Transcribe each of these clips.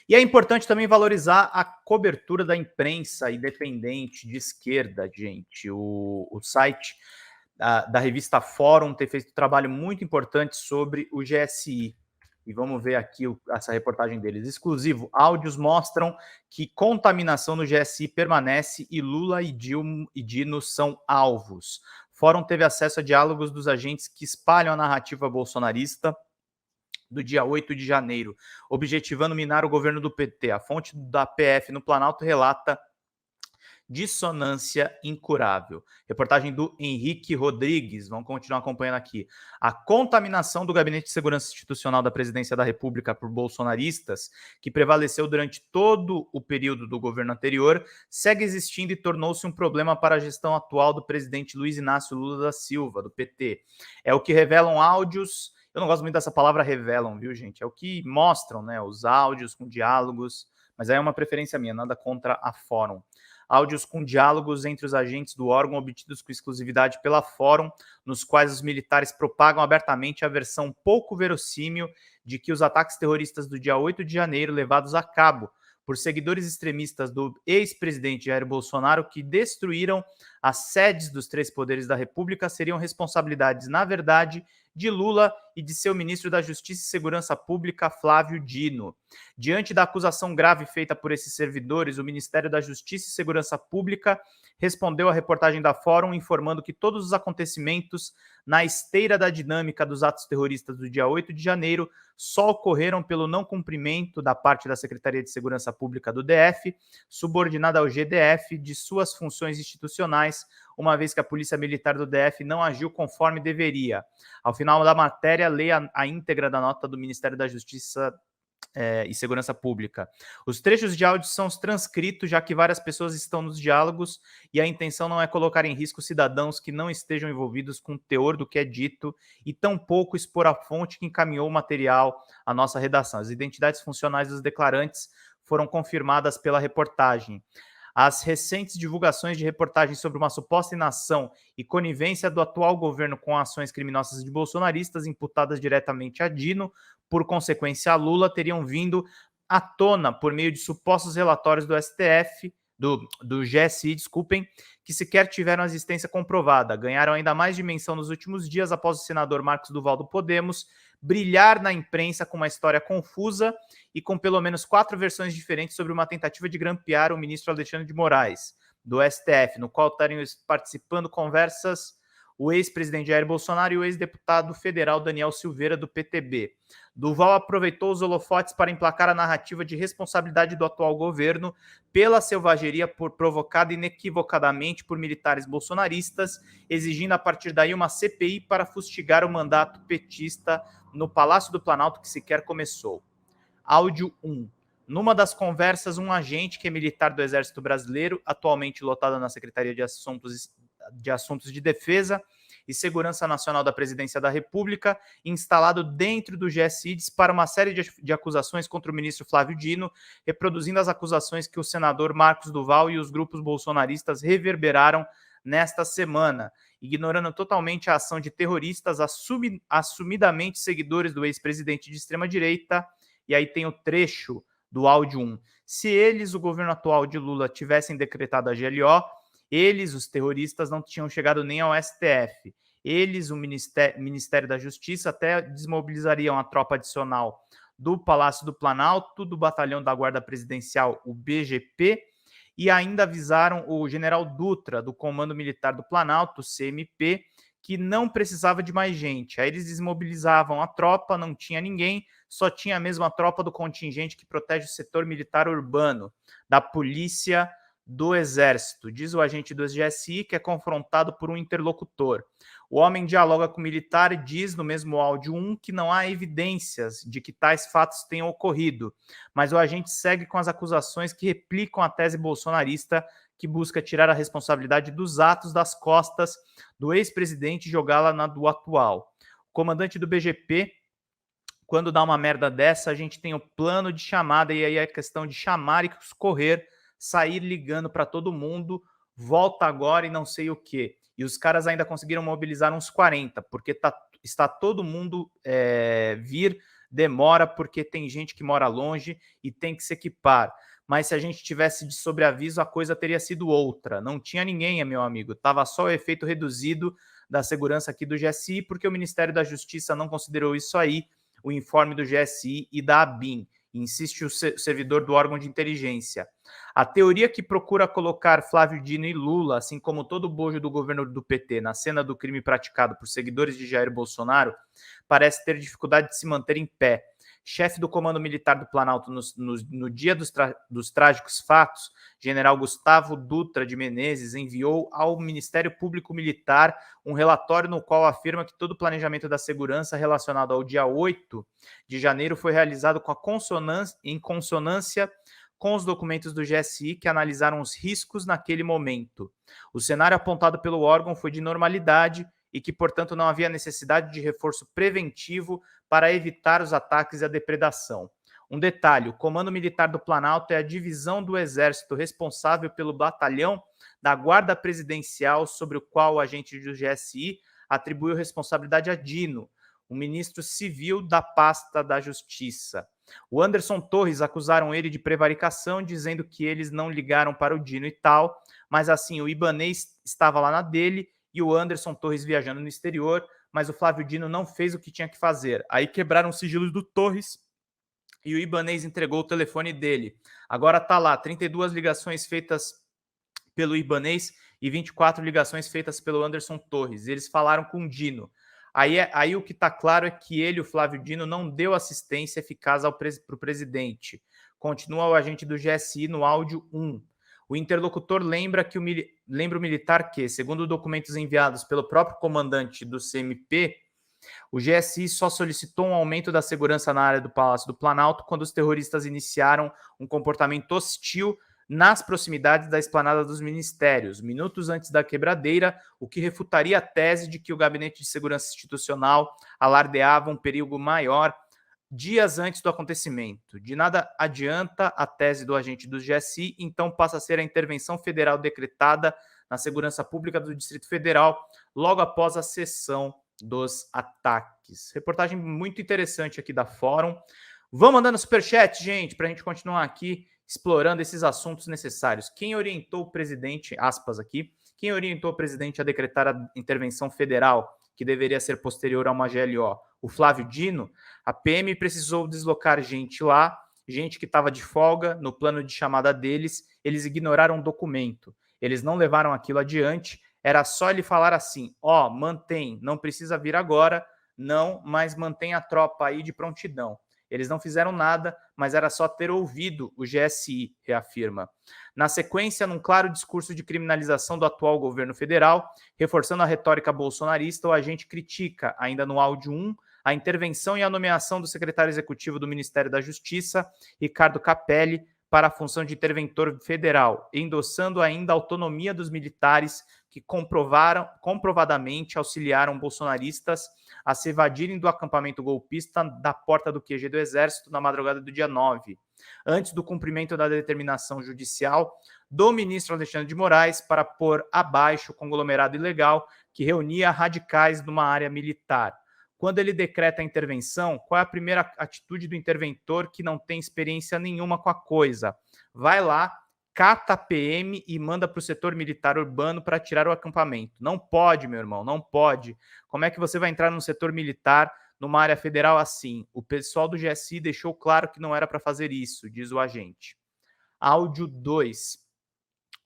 E é importante também valorizar a cobertura da imprensa independente de esquerda, gente. O site da revista Fórum tem feito um trabalho muito importante sobre o GSI. E vamos ver aqui essa reportagem deles. Exclusivo, áudios mostram que contaminação no GSI permanece e Lula e Dino são alvos. Fórum teve acesso a diálogos dos agentes que espalham a narrativa bolsonarista do dia 8 de janeiro, objetivando minar o governo do PT. A fonte da PF no Planalto relata dissonância incurável. Reportagem do Henrique Rodrigues. Vamos continuar acompanhando aqui. A contaminação do Gabinete de Segurança Institucional da Presidência da República por bolsonaristas, que prevaleceu durante todo o período do governo anterior, segue existindo e tornou-se um problema para a gestão atual do presidente Luiz Inácio Lula da Silva, do PT. É o que revelam áudios. Eu não gosto muito dessa palavra revelam, viu, gente? É o que mostram, né? Os áudios com diálogos, mas aí é uma preferência minha, nada contra a Fórum. Áudios com diálogos entre os agentes do órgão obtidos com exclusividade pela Fórum, nos quais os militares propagam abertamente a versão pouco verossímil de que os ataques terroristas do dia 8 de janeiro, levados a cabo por seguidores extremistas do ex-presidente Jair Bolsonaro, que destruíram as sedes dos três poderes da República, seriam responsabilidades, na verdade, de Lula e de seu ministro da Justiça e Segurança Pública, Flávio Dino. Diante da acusação grave feita por esses servidores, o Ministério da Justiça e Segurança Pública respondeu à reportagem da Fórum, informando que todos os acontecimentos na esteira da dinâmica dos atos terroristas do dia 8 de janeiro só ocorreram pelo não cumprimento da parte da Secretaria de Segurança Pública do DF, subordinada ao GDF, de suas funções institucionais, uma vez que a Polícia Militar do DF não agiu conforme deveria. Ao final da matéria, leia a íntegra da nota do Ministério da Justiça e Segurança Pública. Os trechos de áudio são transcritos, já que várias pessoas estão nos diálogos e a intenção não é colocar em risco cidadãos que não estejam envolvidos com o teor do que é dito e tampouco expor a fonte que encaminhou o material à nossa redação. As identidades funcionais dos declarantes foram confirmadas pela reportagem. As recentes divulgações de reportagens sobre uma suposta inação e conivência do atual governo com ações criminosas de bolsonaristas imputadas diretamente a Dino, por consequência a Lula, teriam vindo à tona por meio de supostos relatórios do STF, do GSI, desculpem, que sequer tiveram a existência comprovada. Ganharam ainda mais dimensão nos últimos dias após o senador Marcos Duval do Podemos brilhar na imprensa com uma história confusa e com pelo menos 4 versões diferentes sobre uma tentativa de grampear o ministro Alexandre de Moraes, do STF, no qual estariam participando conversas o ex-presidente Jair Bolsonaro e o ex-deputado federal Daniel Silveira, do PTB. Duval aproveitou os holofotes para emplacar a narrativa de responsabilidade do atual governo pela selvageria provocada inequivocadamente por militares bolsonaristas, exigindo a partir daí uma CPI para fustigar o mandato petista no Palácio do Planalto, que sequer começou. Áudio 1. Numa das conversas, um agente que é militar do Exército Brasileiro, atualmente lotado na Secretaria de Assuntos de Defesa e Segurança Nacional da Presidência da República, instalado dentro do GSI, dispara uma série de acusações contra o ministro Flávio Dino, reproduzindo as acusações que o senador Marcos Duval e os grupos bolsonaristas reverberaram nesta semana, ignorando totalmente a ação de terroristas assumidamente seguidores do ex-presidente de extrema-direita. E aí tem o trecho do áudio 1. Se eles, o governo atual de Lula, tivessem decretado a GLO, eles, os terroristas, não tinham chegado nem ao STF. Eles, o Ministério da Justiça, até desmobilizariam a tropa adicional do Palácio do Planalto, do Batalhão da Guarda Presidencial, o BGP, e ainda avisaram o general Dutra, do Comando Militar do Planalto, CMP, que não precisava de mais gente. Aí eles desmobilizavam a tropa, não tinha ninguém, só tinha mesmo a tropa do contingente que protege o setor militar urbano, da polícia do Exército, diz o agente do GSI, que é confrontado por um interlocutor. O homem dialoga com o militar e diz, no mesmo áudio 1, que não há evidências de que tais fatos tenham ocorrido, mas o agente segue com as acusações que replicam a tese bolsonarista que busca tirar a responsabilidade dos atos das costas do ex-presidente e jogá-la na do atual. O comandante do BGP, quando dá uma merda dessa, a gente tem o plano de chamada, e aí é questão de chamar e correr, sair ligando para todo mundo, volta agora e não sei o quê. E os caras ainda conseguiram mobilizar uns 40, porque está todo mundo vir Demora porque tem gente que mora longe e tem que se equipar. Mas se a gente tivesse de sobreaviso, a coisa teria sido outra. Não tinha ninguém, meu amigo. Estava só o efeito reduzido da segurança aqui do GSI, porque o Ministério da Justiça não considerou isso aí, o informe do GSI e da ABIN. Insiste o servidor do órgão de inteligência. A teoria que procura colocar Flávio Dino e Lula, assim como todo o bojo do governo do PT, na cena do crime praticado por seguidores de Jair Bolsonaro, parece ter dificuldade de se manter em pé. Chefe do Comando Militar do Planalto no dia dos trágicos fatos, general Gustavo Dutra de Menezes enviou ao Ministério Público Militar um relatório no qual afirma que todo o planejamento da segurança relacionado ao dia 8 de janeiro foi realizado em consonância com os documentos do GSI que analisaram os riscos naquele momento. O cenário apontado pelo órgão foi de normalidade e que, portanto, não havia necessidade de reforço preventivo para evitar os ataques e a depredação. Um detalhe, o Comando Militar do Planalto é a divisão do Exército responsável pelo batalhão da Guarda Presidencial, sobre o qual o agente do GSI atribuiu responsabilidade a Dino, o ministro civil da pasta da Justiça. O Anderson Torres acusaram ele de prevaricação, dizendo que eles não ligaram para o Dino e tal, mas assim, o Ibanez estava lá na dele e o Anderson Torres viajando no exterior, mas o Flávio Dino não fez o que tinha que fazer. Aí quebraram os sigilos do Torres e o Ibanez entregou o telefone dele. Agora tá lá, 32 ligações feitas pelo Ibanez e 24 ligações feitas pelo Anderson Torres. Eles falaram com o Dino. Aí o que está claro é que ele, o Flávio Dino, não deu assistência eficaz para o presidente. Continua o agente do GSI no áudio 1. O interlocutor lembra o militar que, segundo documentos enviados pelo próprio comandante do CMP, o GSI só solicitou um aumento da segurança na área do Palácio do Planalto quando os terroristas iniciaram um comportamento hostil nas proximidades da esplanada dos ministérios, minutos antes da quebradeira, o que refutaria a tese de que o Gabinete de Segurança Institucional alardeava um perigo maior dias antes do acontecimento. De nada adianta a tese do agente do GSI, então passa a ser a intervenção federal decretada na segurança pública do Distrito Federal logo após a cessão dos ataques. Reportagem muito interessante aqui da Fórum. Vamos mandando superchat, gente, para a gente continuar aqui explorando esses assuntos necessários. Quem orientou o presidente, aspas aqui, quem orientou o presidente a decretar a intervenção federal, que deveria ser posterior a uma GLO? O Flávio Dino? A PM precisou deslocar gente lá, gente que estava de folga no plano de chamada deles, eles ignoraram o documento, eles não levaram aquilo adiante, era só ele falar assim, ó, mantém, não precisa vir agora, não, mas mantém a tropa aí de prontidão. Eles não fizeram nada, mas era só ter ouvido o GSI, reafirma. Na sequência, num claro discurso de criminalização do atual governo federal, reforçando a retórica bolsonarista, o agente critica, ainda no áudio 1, a intervenção e a nomeação do secretário executivo do Ministério da Justiça, Ricardo Capelli, para a função de interventor federal, endossando ainda a autonomia dos militares que comprovadamente auxiliaram bolsonaristas a se evadirem do acampamento golpista da porta do QG do Exército na madrugada do dia 9, antes do cumprimento da determinação judicial do ministro Alexandre de Moraes para pôr abaixo o conglomerado ilegal que reunia radicais numa área militar. Quando ele decreta a intervenção, qual é a primeira atitude do interventor que não tem experiência nenhuma com a coisa? Vai lá, cata a PM e manda para o setor militar urbano para tirar o acampamento. Não pode, meu irmão, não pode. Como é que você vai entrar num setor militar, numa área federal assim? O pessoal do GSI deixou claro que não era para fazer isso, diz o agente. Áudio 2.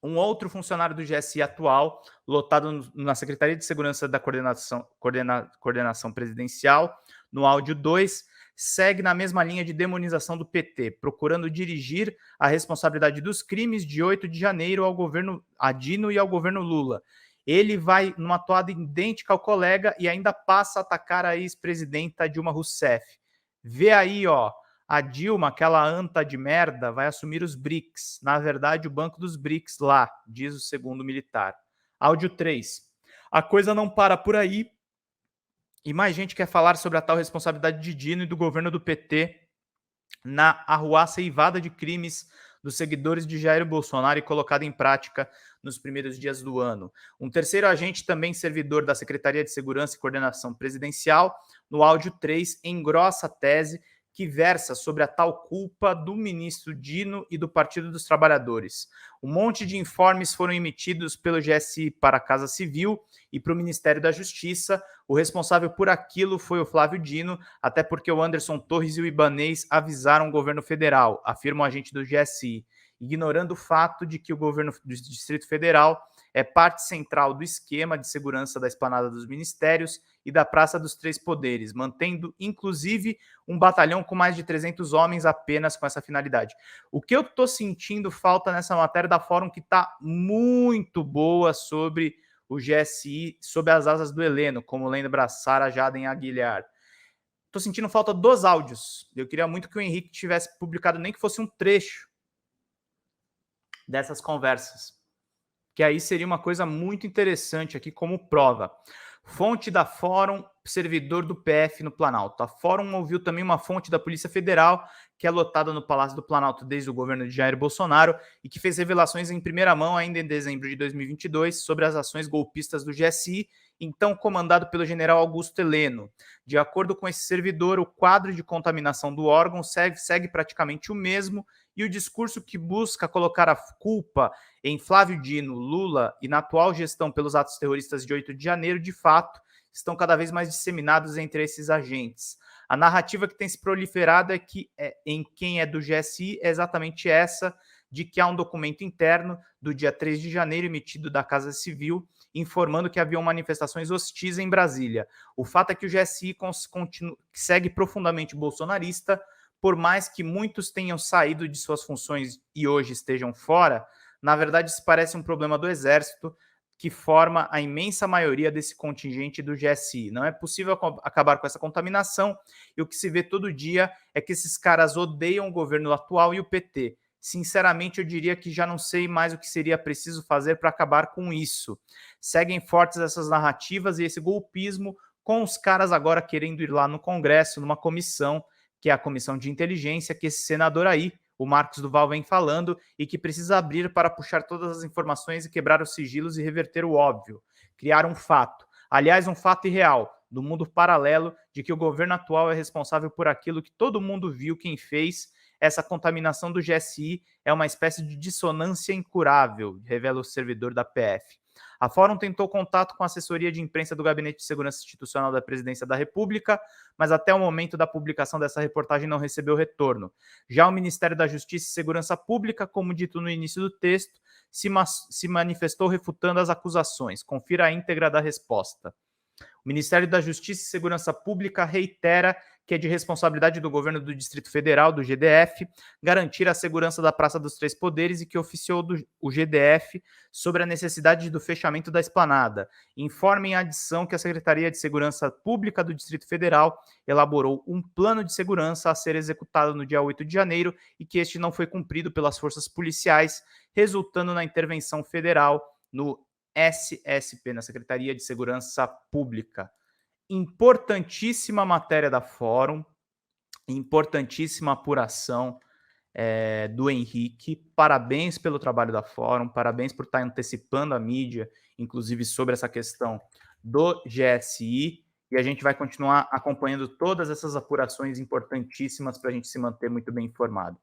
Um outro funcionário do GSI atual, lotado na Secretaria de Segurança da Coordenação Presidencial, no áudio 2, segue na mesma linha de demonização do PT, procurando dirigir a responsabilidade dos crimes de 8 de janeiro ao governo Dino e ao governo Lula. Ele vai numa toada idêntica ao colega e ainda passa a atacar a ex-presidenta Dilma Rousseff. Vê aí, ó. A Dilma, aquela anta de merda, vai assumir os BRICS. Na verdade, o Banco dos BRICS lá, diz o segundo militar. Áudio 3. A coisa não para por aí. E mais gente quer falar sobre a tal responsabilidade de Dino e do governo do PT na arruaça eivada de crimes dos seguidores de Jair Bolsonaro e colocada em prática nos primeiros dias do ano. Um terceiro agente, também servidor da Secretaria de Segurança e Coordenação Presidencial, no áudio 3, engrossa a tese que versa sobre a tal culpa do ministro Dino e do Partido dos Trabalhadores. Um monte de informes foram emitidos pelo GSI para a Casa Civil e para o Ministério da Justiça. O responsável por aquilo foi o Flávio Dino, até porque o Anderson Torres e o Ibanez avisaram o governo federal, afirma o agente do GSI, ignorando o fato de que o governo do Distrito Federal é parte central do esquema de segurança da esplanada dos ministérios e da Praça dos Três Poderes, mantendo, inclusive, um batalhão com mais de 300 homens apenas com essa finalidade. O que eu estou sentindo falta nessa matéria da Fórum, que está muito boa sobre o GSI, sob as asas do Heleno, como lembra Sara Jaden Aguilar. Estou sentindo falta dos áudios. Eu queria muito que o Henrique tivesse publicado, nem que fosse um trecho dessas conversas, que aí seria uma coisa muito interessante aqui como prova. Fonte da Fórum, servidor do PF no Planalto. A Fórum ouviu também uma fonte da Polícia Federal, que é lotada no Palácio do Planalto desde o governo de Jair Bolsonaro e que fez revelações em primeira mão ainda em dezembro de 2022 sobre as ações golpistas do GSI, então comandado pelo general Augusto Heleno. De acordo com esse servidor, o quadro de contaminação do órgão segue praticamente o mesmo e o discurso que busca colocar a culpa em Flávio Dino, Lula e na atual gestão pelos atos terroristas de 8 de janeiro, de fato, estão cada vez mais disseminados entre esses agentes. A narrativa que tem se proliferado é que em quem é do GSI é exatamente essa, de que há um documento interno do dia 3 de janeiro emitido da Casa Civil informando que haviam manifestações hostis em Brasília. O fato é que o GSI segue profundamente bolsonarista, por mais que muitos tenham saído de suas funções e hoje estejam fora, na verdade isso parece um problema do Exército, que forma a imensa maioria desse contingente do GSI. Não é possível acabar com essa contaminação, e o que se vê todo dia é que esses caras odeiam o governo atual e o PT. Sinceramente, eu diria que já não sei mais o que seria preciso fazer para acabar com isso. Seguem fortes essas narrativas e esse golpismo, com os caras agora querendo ir lá no Congresso, numa comissão, que é a Comissão de Inteligência, que esse senador aí, o Marcos Duval, vem falando, e que precisa abrir para puxar todas as informações e quebrar os sigilos e reverter o óbvio. Criar um fato. Aliás, um fato irreal, do mundo paralelo, de que o governo atual é responsável por aquilo que todo mundo viu quem fez. Essa contaminação do GSI é uma espécie de dissonância incurável, revela o servidor da PF. A Fórum tentou contato com a assessoria de imprensa do Gabinete de Segurança Institucional da Presidência da República, mas até o momento da publicação dessa reportagem não recebeu retorno. Já o Ministério da Justiça e Segurança Pública, como dito no início do texto, se manifestou refutando as acusações. Confira a íntegra da resposta. O Ministério da Justiça e Segurança Pública reitera que é de responsabilidade do governo do Distrito Federal, do GDF, garantir a segurança da Praça dos Três Poderes e que oficiou o GDF sobre a necessidade do fechamento da esplanada. Informa em adição que a Secretaria de Segurança Pública do Distrito Federal elaborou um plano de segurança a ser executado no dia 8 de janeiro e que este não foi cumprido pelas forças policiais, resultando na intervenção federal no SSP, na Secretaria de Segurança Pública. Importantíssima matéria da Fórum, importantíssima apuração do Henrique. Parabéns pelo trabalho da Fórum, parabéns por estar antecipando a mídia, inclusive sobre essa questão do GSI, e a gente vai continuar acompanhando todas essas apurações importantíssimas para a gente se manter muito bem informado.